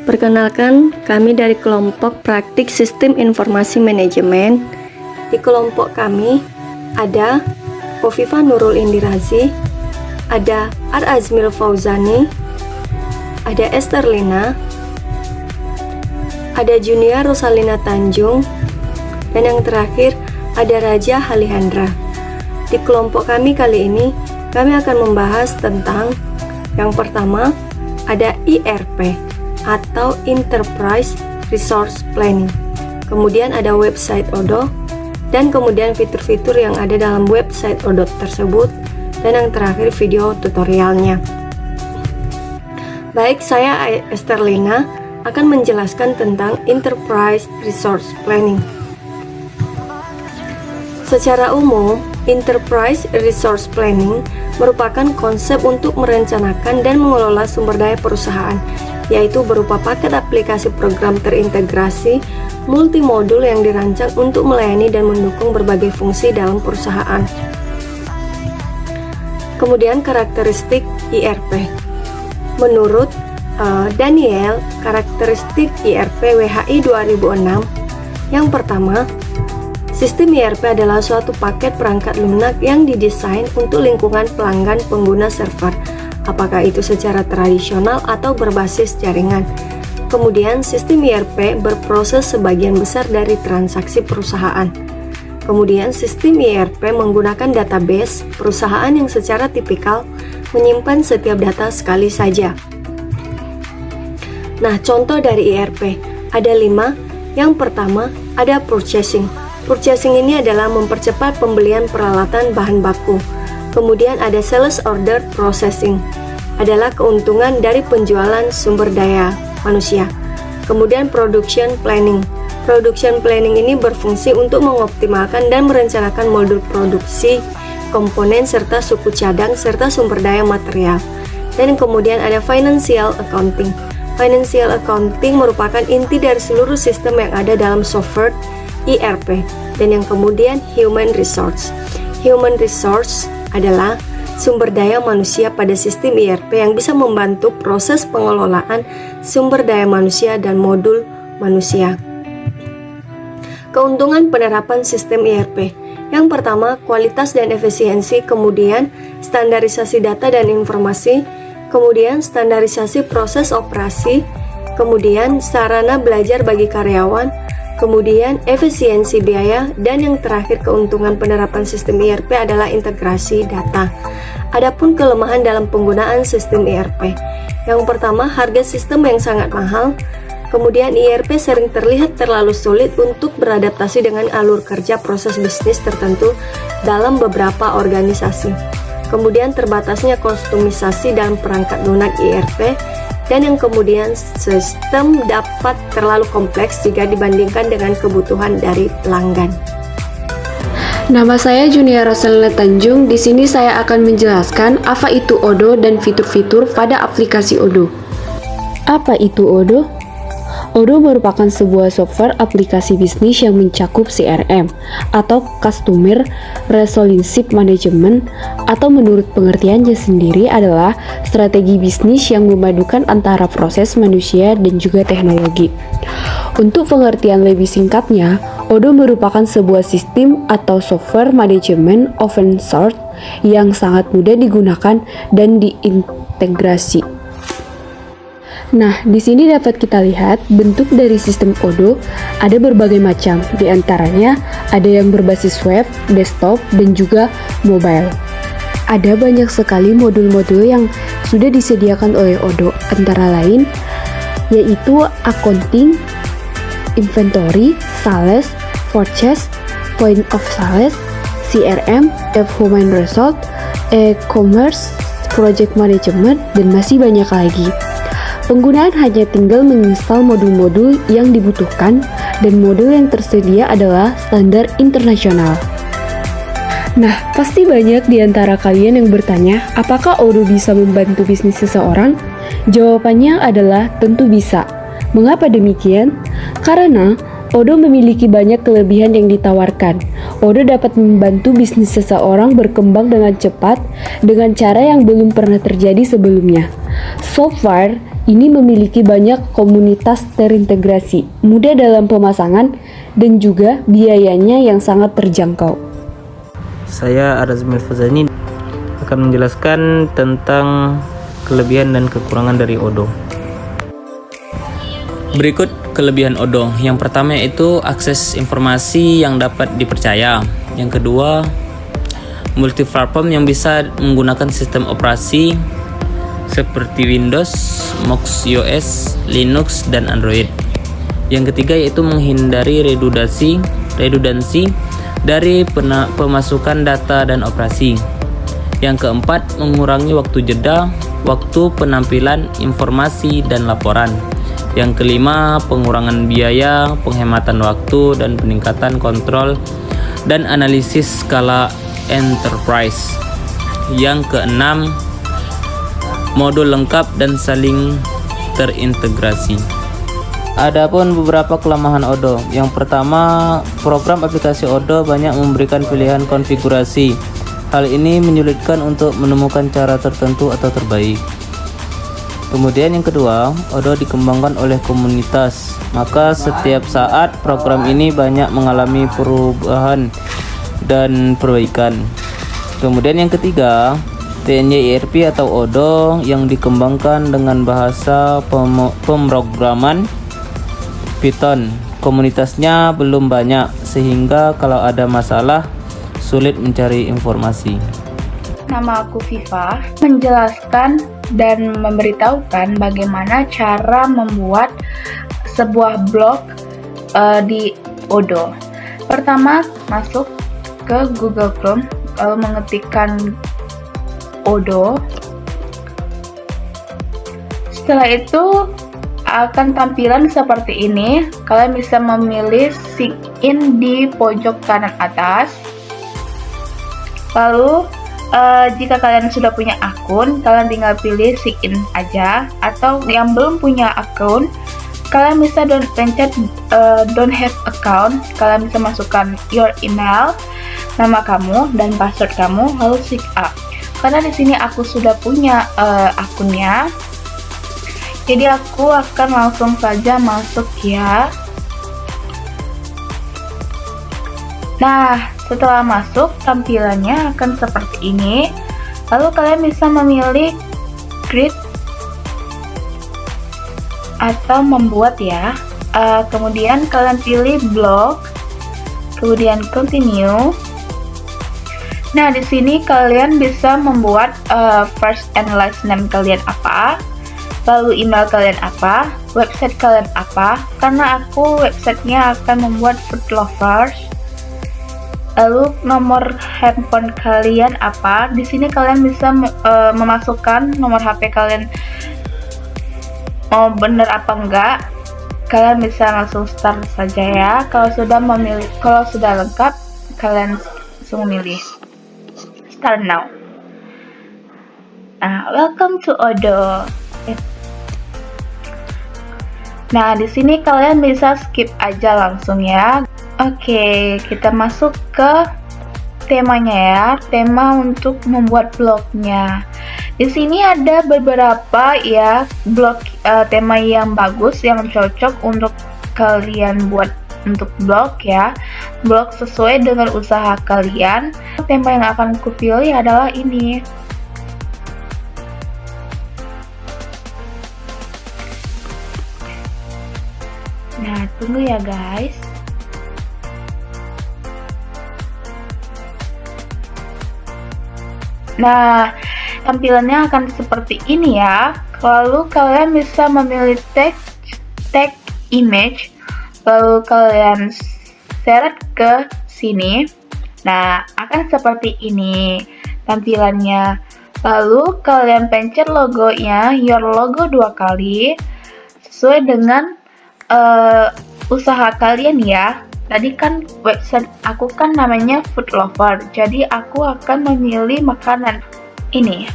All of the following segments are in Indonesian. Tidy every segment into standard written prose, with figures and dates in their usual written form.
Perkenalkan, kami dari kelompok Praktik Sistem Informasi Manajemen. Di kelompok kami ada Kofifa Nurul Indirazi, ada Ar Azmil Fauzani, ada Esther Lina, ada Junia Rosalina Tanjung, dan yang terakhir ada Raja Halihandra. Di kelompok kami kali ini, kami akan membahas tentang yang pertama ada IRP atau Enterprise Resource Planning. Kemudian ada website Odoo, dan kemudian fitur-fitur yang ada dalam website Odoo tersebut, dan yang terakhir video tutorialnya. Baik, saya Esther Lina akan menjelaskan tentang Enterprise Resource Planning. Secara umum, Enterprise Resource Planning merupakan konsep untuk merencanakan dan mengelola sumber daya perusahaan, yaitu berupa paket aplikasi program terintegrasi multimodul yang dirancang untuk melayani dan mendukung berbagai fungsi dalam perusahaan. Kemudian karakteristik IRP. Menurut Daniel, karakteristik IRP WHI 2006, yang pertama, sistem IRP adalah suatu paket perangkat lunak yang didesain untuk lingkungan pelanggan pengguna server, apakah itu secara tradisional atau berbasis jaringan. Kemudian, sistem IRP berproses sebagian besar dari transaksi perusahaan. Kemudian, sistem IRP menggunakan database perusahaan yang secara tipikal menyimpan setiap data sekali saja. Nah, contoh dari IRP ada 5. Yang pertama, ada purchasing. Purchasing ini adalah mempercepat pembelian peralatan bahan baku. Kemudian ada sales order processing, adalah keuntungan dari penjualan sumber daya manusia. Kemudian production planning. Production planning ini berfungsi untuk mengoptimalkan dan merencanakan modul produksi, komponen serta suku cadang serta sumber daya material. Dan kemudian ada financial accounting. Financial accounting merupakan inti dari seluruh sistem yang ada dalam software IRP. Dan yang kemudian human resource. Human resource adalah sumber daya manusia pada sistem IRP yang bisa membantu proses pengelolaan sumber daya manusia dan modul manusia. Keuntungan penerapan sistem IRP. Yang pertama, kualitas dan efisiensi, kemudian standarisasi data dan informasi, kemudian standarisasi proses operasi, kemudian sarana belajar bagi karyawan, kemudian efisiensi biaya, dan yang terakhir keuntungan penerapan sistem IRP adalah integrasi data. Adapun kelemahan dalam penggunaan sistem IRP. Yang pertama, harga sistem yang sangat mahal. Kemudian IRP sering terlihat terlalu sulit untuk beradaptasi dengan alur kerja proses bisnis tertentu dalam beberapa organisasi. Kemudian terbatasnya kustomisasi dalam perangkat lunak IRP. Dan yang kemudian sistem dapat terlalu kompleks jika dibandingkan dengan kebutuhan dari pelanggan. Nama saya Junia Rosalina Tanjung. Di sini saya akan menjelaskan apa itu Odoo dan fitur-fitur pada aplikasi Odoo. Apa itu Odoo? Odoo merupakan sebuah software aplikasi bisnis yang mencakup CRM atau Customer Relationship Management, atau menurut pengertiannya sendiri adalah strategi bisnis yang memadukan antara proses manusia dan juga teknologi. Untuk pengertian lebih singkatnya, Odoo merupakan sebuah sistem atau software manajemen open source yang sangat mudah digunakan dan diintegrasi. Nah, di sini dapat kita lihat bentuk dari sistem Odoo ada berbagai macam. Di antaranya ada yang berbasis web, desktop, dan juga mobile. Ada banyak sekali modul-modul yang sudah disediakan oleh Odoo, antara lain yaitu accounting, inventory, sales, purchase, point of sales, CRM, human resource, e-commerce, project management, dan masih banyak lagi. Penggunaan hanya tinggal menginstal modul-modul yang dibutuhkan, dan modul yang tersedia adalah standar internasional. Nah, pasti banyak di antara kalian yang bertanya, apakah Odoo bisa membantu bisnis seseorang? Jawabannya adalah tentu bisa. Mengapa demikian? Karena Odoo memiliki banyak kelebihan yang ditawarkan. Odoo dapat membantu bisnis seseorang berkembang dengan cepat dengan cara yang belum pernah terjadi sebelumnya. So far, Ini memiliki banyak komunitas terintegrasi, mudah dalam pemasangan, dan juga biayanya yang sangat terjangkau. Saya Arazmil Fazani akan menjelaskan tentang kelebihan dan kekurangan dari Odoo. Berikut kelebihan Odoo. Yang pertama yaitu akses informasi yang dapat dipercaya. Yang kedua, multi-platform yang bisa menggunakan sistem operasi seperti Windows, Mac OS, Linux, dan Android. Yang ketiga yaitu menghindari redundansi dari pemasukan data dan operasi. Yang keempat, mengurangi waktu jeda, waktu penampilan informasi dan laporan. Yang kelima, pengurangan biaya, penghematan waktu, dan peningkatan kontrol dan analisis skala enterprise. Yang keenam, modul lengkap dan saling terintegrasi. Adapun beberapa kelemahan Odoo. Yang pertama, program aplikasi Odoo banyak memberikan pilihan konfigurasi. Hal ini menyulitkan untuk menemukan cara tertentu atau terbaik. Kemudian yang kedua, Odoo dikembangkan oleh komunitas. Maka setiap saat program ini banyak mengalami perubahan dan perbaikan. Kemudian yang ketiga, TNY atau Odoo yang dikembangkan dengan bahasa pemrograman Python. Komunitasnya belum banyak sehingga kalau ada masalah sulit mencari informasi. Nama aku Viva, menjelaskan dan memberitahukan bagaimana cara membuat sebuah blog di Odoo. Pertama, masuk ke Google Chrome, lalu mengetikkan Odoo. Setelah itu akan tampilan seperti ini. Kalian bisa memilih sign di pojok kanan atas. Lalu jika kalian sudah punya akun, kalian tinggal pilih sign aja. Atau yang belum punya akun, kalian bisa pencet don't have account. Kalian bisa masukkan your email, nama kamu dan password kamu, lalu sign up. Karena di sini aku sudah punya akunnya, jadi aku akan langsung saja masuk ya. Nah, setelah masuk tampilannya akan seperti ini. Lalu kalian bisa memilih create atau membuat ya. Kemudian kalian pilih blog, kemudian continue. Nah, di sini kalian bisa membuat first and last name kalian apa, lalu email kalian apa, website kalian apa. Karena aku websitenya akan membuat food lovers. Lalu nomor handphone kalian apa. Di sini kalian bisa memasukkan nomor HP kalian mau bener apa enggak. Kalian bisa langsung start saja ya. Kalau sudah lengkap, kalian langsung memilih. Start now. Nah, welcome to Odoo. Nah, di sini kalian bisa skip aja langsung ya. Oke, kita masuk ke temanya ya. Tema untuk membuat blognya. Di sini ada beberapa ya blog tema yang bagus, yang cocok untuk kalian buat untuk blog ya. Blog sesuai dengan usaha kalian. Tema yang akan kupilih adalah ini. Nah, tunggu ya guys. Nah, tampilannya akan seperti ini ya. Lalu kalian bisa memilih tag image, lalu kalian seret ke sini. Nah, akan seperti ini tampilannya. Lalu kalian pencet logonya, your logo 2 kali sesuai dengan usaha kalian ya. Tadi kan website aku kan namanya food lover, jadi aku akan memilih makanan ini.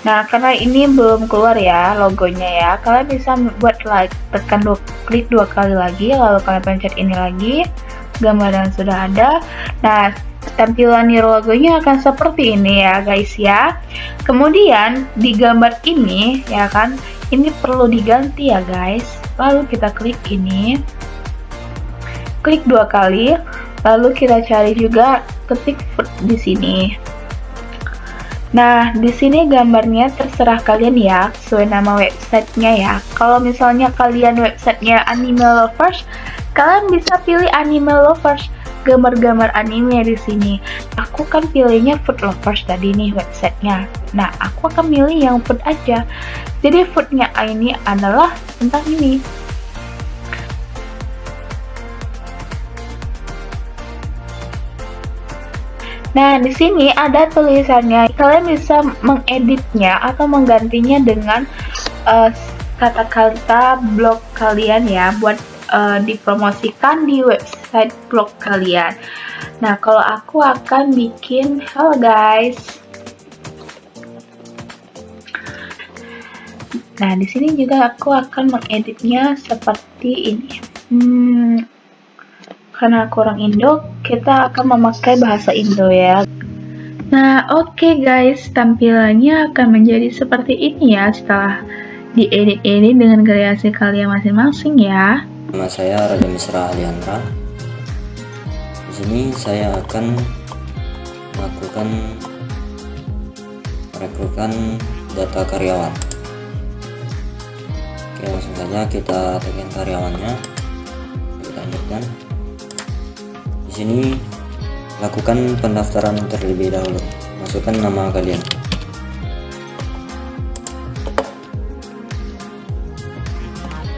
Nah, karena ini belum keluar ya logonya ya, kalian bisa buat klik 2 kali lagi, lalu kalian pencet ini lagi, gambaran sudah ada. Nah, tampilan logonya akan seperti ini ya guys ya. Kemudian di gambar ini ya kan, ini perlu diganti ya guys. Lalu kita klik ini, klik 2 kali, lalu kita cari juga, ketik food di sini. Nah, di sini gambarnya terserah kalian ya, sesuai nama websitenya ya. Kalau misalnya kalian websitenya Anime Lovers, kalian bisa pilih Anime Lovers, gambar-gambar anime di sini. Aku kan pilihnya Food Lovers tadi nih websitenya. Nah, aku akan milih yang food aja. Jadi foodnya ini adalah tentang ini. Nah, di sini ada tulisannya. Kalian bisa mengeditnya atau menggantinya dengan kata-kata blog kalian ya, buat dipromosikan di website blog kalian. Nah, kalau aku akan bikin, halo guys. Nah, di sini juga aku akan mengeditnya seperti ini. Karena aku orang Indo, kita akan memakai bahasa Indo ya. Nah, oke guys, tampilannya akan menjadi seperti ini ya setelah diedit-edit dengan kreasi kalian masing-masing ya. Nama saya Raja Misra Aliandra. Di sini saya akan melakukan merekrutkan data karyawan. Oke, langsung saja kita tekan karyawannya. Kita lanjutkan. Di sini lakukan pendaftaran terlebih dahulu. Masukkan nama kalian.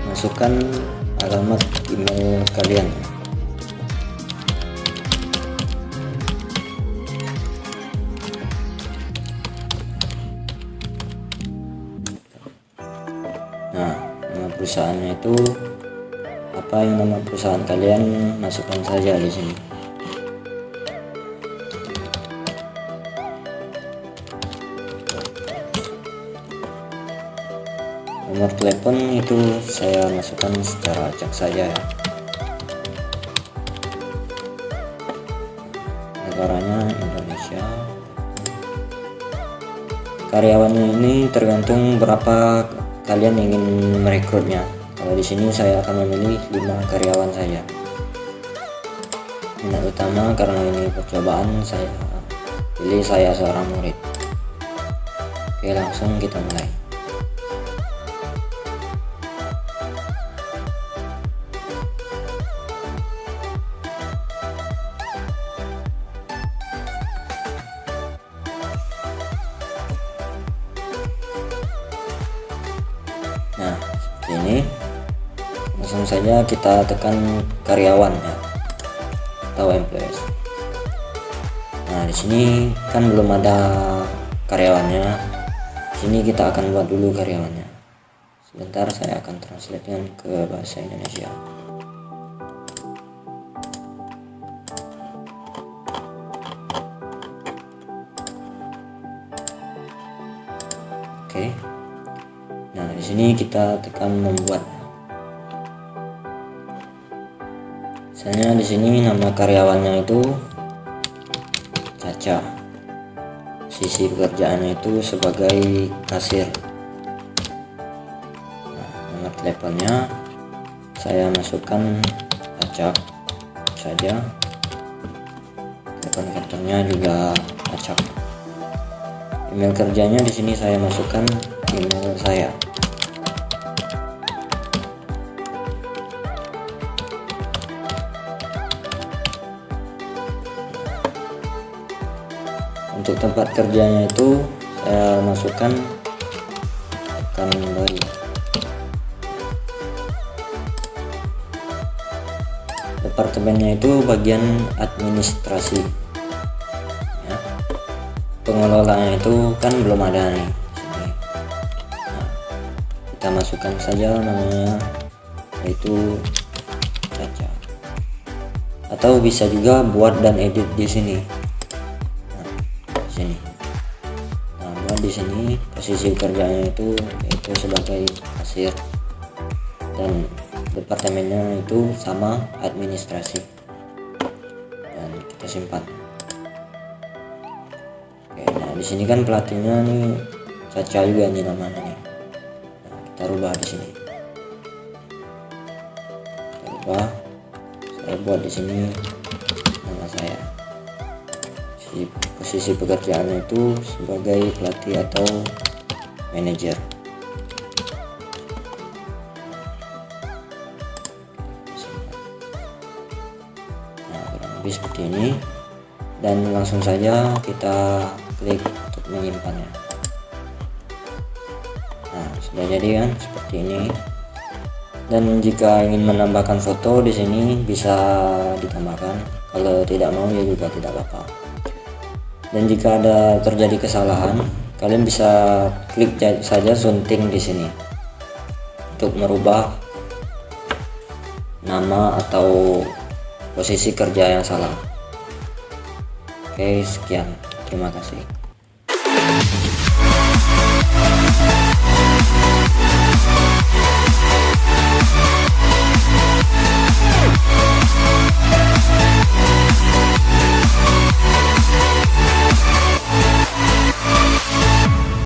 Masukkan alamat email kalian. Nah, nama perusahaannya itu apa, yang nama perusahaan kalian masukkan saja di sini. Nomor telepon itu saya masukkan secara acak saja ya. Negaranya Indonesia. Karyawannya ini tergantung berapa kalian ingin merekrutnya. Kalau di sini saya akan memilih 5 karyawan saja. Minat utama karena ini percobaan, saya pilih saya seorang murid. Oke, langsung kita mulai. Nah, seperti ini. Langsung saja kita tekan karyawan ya, atau employees. Nah, di sini kan belum ada karyawannya. Di sini kita akan buat dulu karyawannya. Sebentar, saya akan translatekan ke bahasa Indonesia. Oke. Nah, di sini kita tekan membuat. Misalnya di sini nama karyawannya itu Caca. Sisi pekerjaannya itu sebagai kasir. Nah, nomor teleponnya saya masukkan acak saja. Telepon kantornya juga acak. Email kerjanya di sini saya masukkan email saya. Untuk tempat kerjanya itu saya masukkan tekan baru. Departemennya itu bagian administrasi ya. Pengelolanya itu kan belum ada nih sini. Nah, kita masukkan saja namanya, yaitu Caca. Atau bisa juga buat dan edit di sini. Nah, buat di sini posisi kerjanya itu yaitu sebagai kasir, dan departemennya itu sama administrasi, dan kita simpan. Oke, nah di sini kan pelatihnya nih Caca juga nih namanya nih. Nah, kita rubah di sini. Kita rubah. Saya buat di sini nama saya. Posisi pekerjaannya itu sebagai pelatih atau manajer. Nah, kurang lebih seperti ini. Dan langsung saja kita klik untuk menyimpannya. Nah, sudah jadi kan seperti ini. Dan jika ingin menambahkan foto di sini bisa ditambahkan. Kalau tidak mau ya juga tidak apa-apa. Dan jika ada terjadi kesalahan, kalian bisa klik saja sunting di sini untuk merubah nama atau posisi kerja yang salah. Oke, sekian. Terima kasih.